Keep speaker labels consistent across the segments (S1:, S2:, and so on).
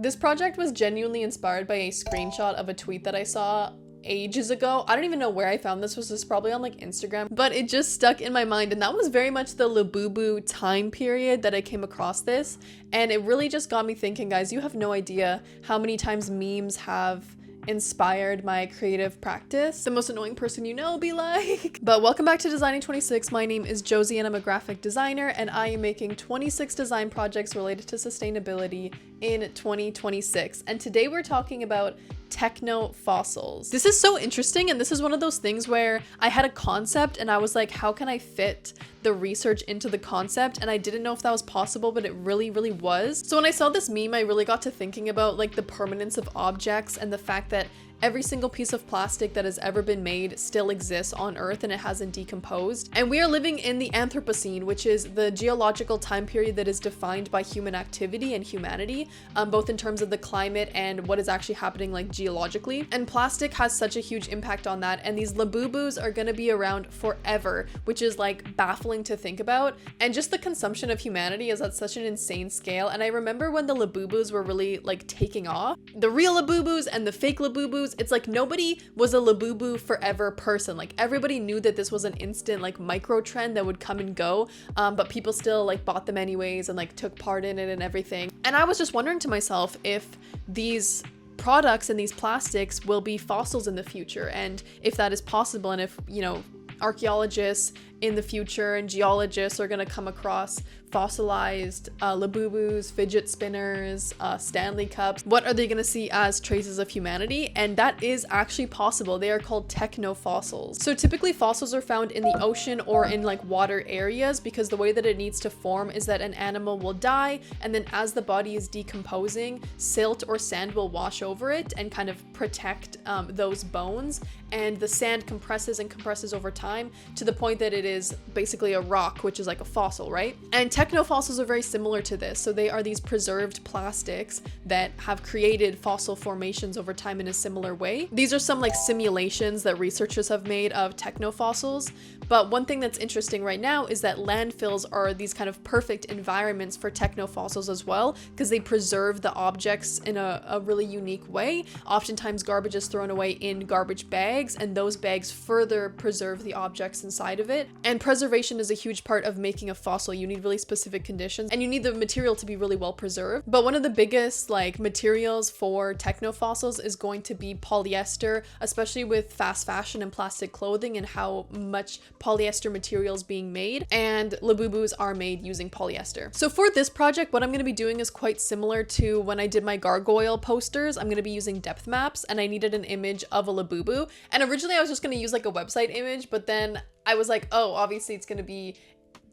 S1: This project was genuinely inspired by a screenshot of a tweet that I saw ages ago. I don't even know where I found this. Was this probably on like Instagram? But it just stuck in my mind, and that was very much the Labubu time period that I came across this. And it really just got me thinking, guys, you have no idea how many times memes have inspired my creative practice. The most annoying person you know be like. But welcome back to Designing 26. My name is Josie and I'm a graphic designer, and I am making 26 design projects related to sustainability in 2026. And today we're talking about Technofossils. This is so interesting, and this is one of those things where I had a concept and I was like, how can I fit the research into the concept? And I didn't know if that was possible, but it really was. So when I saw this meme, I really got to thinking about like the permanence of objects and the fact that every single piece of plastic that has ever been made still exists on Earth and it hasn't decomposed. And we are living in the Anthropocene, which is the geological time period that is defined by human activity and humanity, both in terms of the climate and what is actually happening like geologically. And plastic has such a huge impact on that. And these Labubus are gonna be around forever, which is like baffling to think about. And just the consumption of humanity is at such an insane scale. And I remember when the Labubus were really like taking off, the real Labubus and the fake Labubus, it's like nobody was a Labubu forever person. Like everybody knew that this was an instant like microtrend that would come and go, but people still like bought them anyways and like took part in it and everything. And I was just wondering to myself if these products and these plastics will be fossils in the future, and if that is possible, and if, you know, archaeologists in the future and geologists are going to come across fossilized Labubus, fidget spinners, Stanley cups. What are they going to see as traces of humanity? And that is actually possible. They are called technofossils. So typically fossils are found in the ocean or in like water areas, because the way that it needs to form is that an animal will die, and then as the body is decomposing, silt or sand will wash over it and kind of protect those bones, and the sand compresses and compresses over time to the point that it is basically a rock, which is like a fossil, right? And technofossils are very similar to this. So they are these preserved plastics that have created fossil formations over time in a similar way. These are some like simulations that researchers have made of technofossils. But one thing that's interesting right now is that landfills are these kind of perfect environments for technofossils as well, because they preserve the objects in a really unique way. Oftentimes garbage is thrown away in garbage bags, and those bags further preserve the objects inside of it. And preservation is a huge part of making a fossil. You need really specific conditions, and you need the material to be really well preserved. But one of the biggest like materials for technofossils is going to be polyester, especially with fast fashion and plastic clothing and how much polyester material is being made, and Labubus are made using polyester. So for this project, what I'm going to be doing is quite similar to when I did my gargoyle posters. I'm going to be using depth maps, and I needed an image of a Labubu. And originally I was just going to use like a website image, but then I was like, oh, obviously it's going to be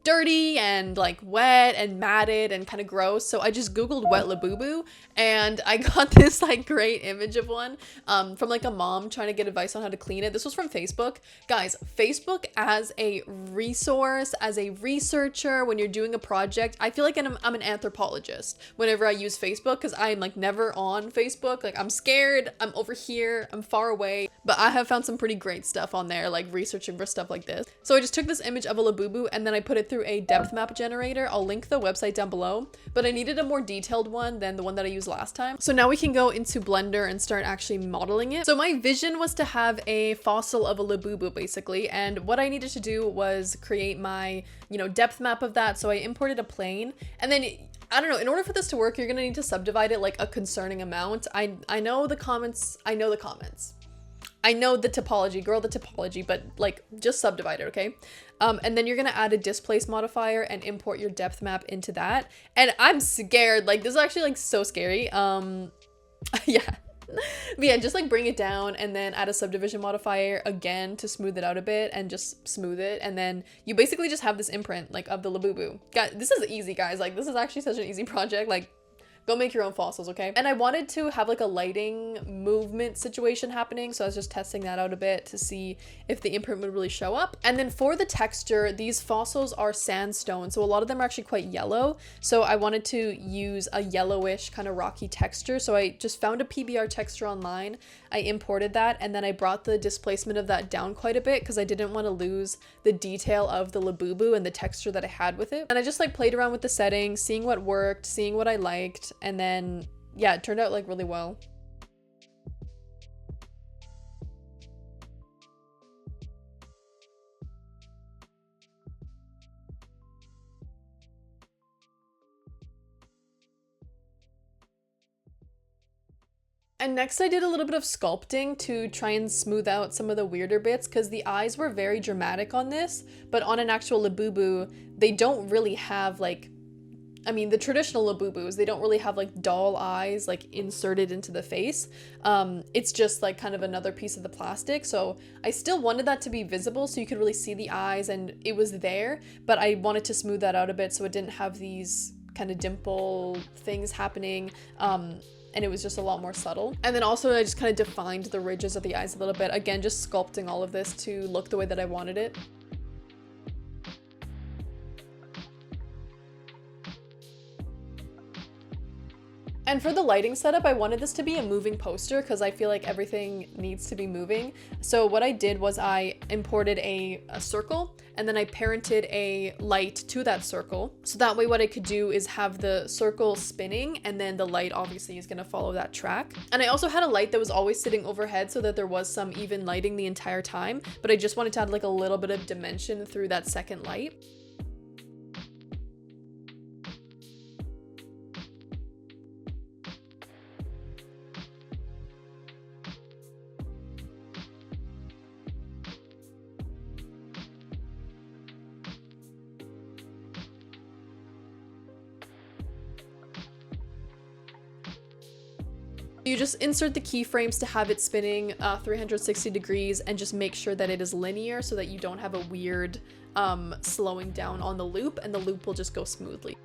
S1: dirty and like wet and matted and kind of gross. So I just Googled wet Labubu, and I got this like great image of one from like a mom trying to get advice on how to clean it. This was from Facebook. Guys, Facebook as a resource, as a researcher, when you're doing a project, I feel like I'm an anthropologist whenever I use Facebook, because I'm like never on Facebook. Like I'm scared, I'm over here, I'm far away, but I have found some pretty great stuff on there, like researching for stuff like this. So I just took this image of a Labubu and then I put it through a depth map generator. I'll link the website down below, but I needed a more detailed one than the one that I used last time. So now we can go into Blender and start actually modeling it. So my vision was to have a fossil of a Labubu basically, and what I needed to do was create my, you know, depth map of that. So I imported a plane, and then I don't know, in order for this to work, you're gonna need to subdivide it like a concerning amount. I know the comments. I know the topology, girl, the topology, but like just subdivide it, okay? And then you're gonna add a displace modifier and import your depth map into that. And I'm scared, like this is actually like so scary. Yeah. But yeah, just like bring it down and then add a subdivision modifier again to smooth it out a bit and just smooth it. And then you basically just have this imprint like of the Labubu. Guys, this is easy, guys. Like this is actually such an easy project. Like go make your own fossils, okay? And I wanted to have like a lighting movement situation happening, so I was just testing that out a bit to see if the imprint would really show up. And then for the texture, these fossils are sandstone, so a lot of them are actually quite yellow. So I wanted to use a yellowish kind of rocky texture. So I just found a PBR texture online. I imported that, and then I brought the displacement of that down quite a bit because I didn't want to lose the detail of the Labubu and the texture that I had with it. And I just like played around with the settings, seeing what worked, seeing what I liked, and then yeah, it turned out like really well. And next I did a little bit of sculpting to try and smooth out some of the weirder bits, because the eyes were very dramatic on this, but on an actual Labubu, they don't really have like, I mean, the traditional Labubus, they don't really have like doll eyes like inserted into the face. It's just like kind of another piece of the plastic. So I still wanted that to be visible so you could really see the eyes and it was there, but I wanted to smooth that out a bit so it didn't have these kind of dimple things happening. And it was just a lot more subtle. And then also I just kind of defined the ridges of the eyes a little bit. Again, just sculpting all of this to look the way that I wanted it. And for the lighting setup, I wanted this to be a moving poster because I feel like everything needs to be moving. So what I did was I imported a circle and then I parented a light to that circle. So that way what I could do is have the circle spinning and then the light obviously is going to follow that track. And I also had a light that was always sitting overhead so that there was some even lighting the entire time, but I just wanted to add like a little bit of dimension through that second light. You just insert the keyframes to have it spinning 360 degrees and just make sure that it is linear so that you don't have a weird slowing down on the loop, and the loop will just go smoothly.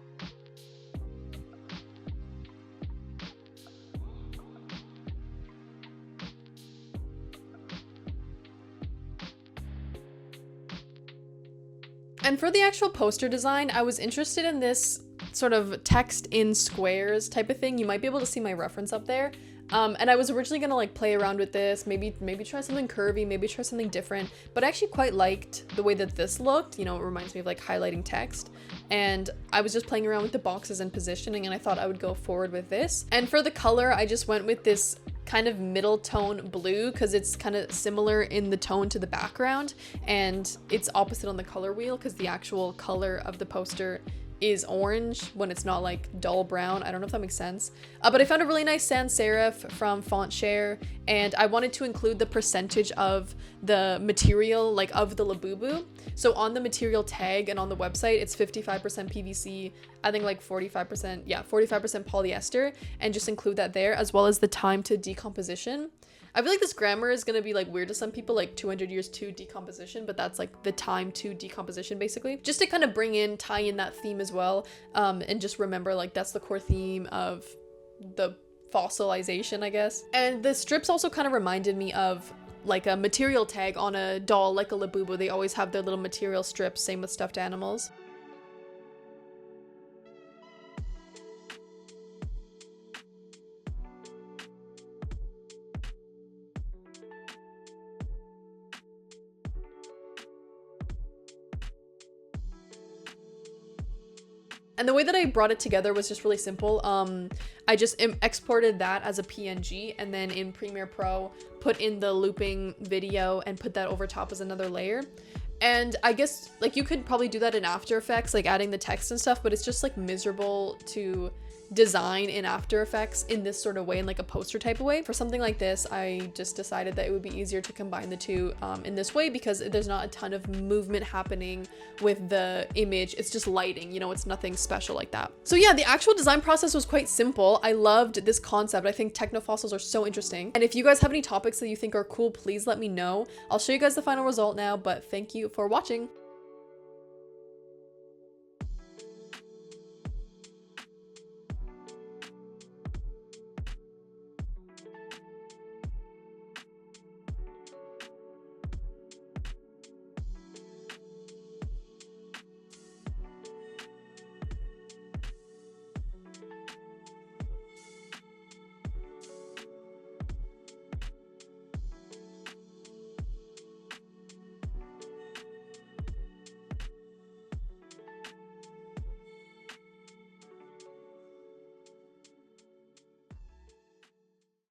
S1: And for the actual poster design, I was interested in this sort of text in squares type of thing. You might be able to see my reference up there. And I was originally gonna like play around with this, maybe try something curvy, maybe try something different, but I actually quite liked the way that this looked. You know, it reminds me of like highlighting text, and I was just playing around with the boxes and positioning, and I thought I would go forward with this. And for the color, I just went with this kind of middle tone blue because it's kind of similar in the tone to the background, and it's opposite on the color wheel because the actual color of the poster is orange when it's not like dull brown. I don't know if that makes sense. But I found a really nice sans serif from FontShare, and I wanted to include the percentage of the material, like of the Labubu. So on the material tag and on the website, it's 55% PVC, I think like 45%, yeah, 45% polyester, and just include that there, as well as the time to decomposition. I feel like this grammar is going to be like weird to some people, like 200 years to decomposition, but that's like the time to decomposition basically. Just to kind of tie in that theme as well, and just remember like that's the core theme of the fossilization, I guess. And the strips also kind of reminded me of like a material tag on a doll, like a Labubu. They always have their little material strips, same with stuffed animals. And the way that I brought it together was just really simple. I just exported that as a PNG, and then in Premiere Pro, put in the looping video and put that over top as another layer. And I guess like you could probably do that in After Effects, like adding the text and stuff, but it's just like miserable to design in After Effects in this sort of way, in like a poster type of way. For something like this, I just decided that it would be easier to combine the two in this way, because there's not a ton of movement happening with the image. It's just lighting, you know, it's nothing special like that. So yeah, the actual design process was quite simple. I loved this concept. I think technofossils are so interesting. And if you guys have any topics that you think are cool, please let me know. I'll show you guys the final result now, but thank you for watching.